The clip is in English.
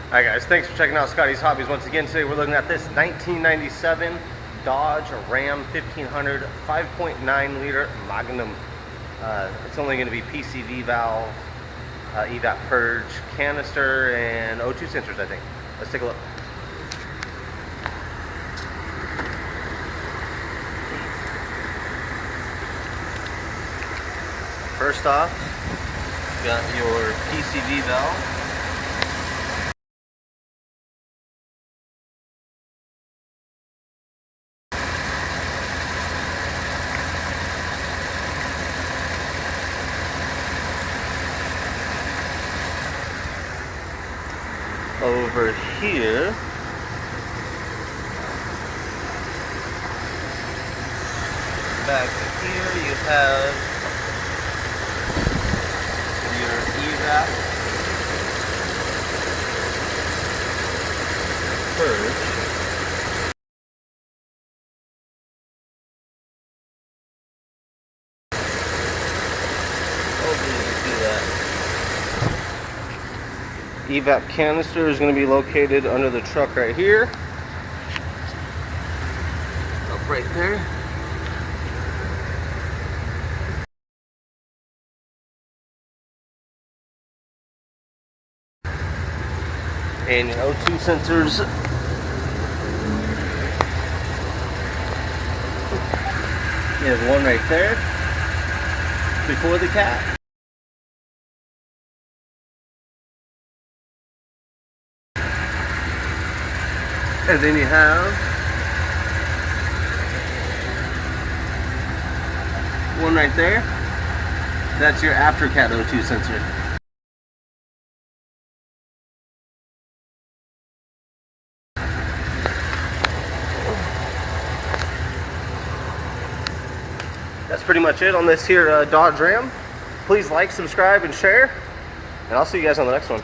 Alright guys, thanks for checking out Scotty's Hobbies once again. Today we're looking at this 1997 Dodge Ram 1500 5.9 liter Magnum. It's only going to be PCV valve, EVAP Purge, canister, and O2 sensors, I think. Let's take a look. First off, you got your PCV valve. Over here, back here you have your EVAP Purge. Hopefully you can see that. EVAP canister is going to be located under the truck right here. Up right there. And your O2 sensors. You have one right there before the cap. And then you have one right there. That's your after-cat O2 sensor. That's pretty much it on this here Dodge Ram. Please like, subscribe, and share. And I'll see you guys on the next one.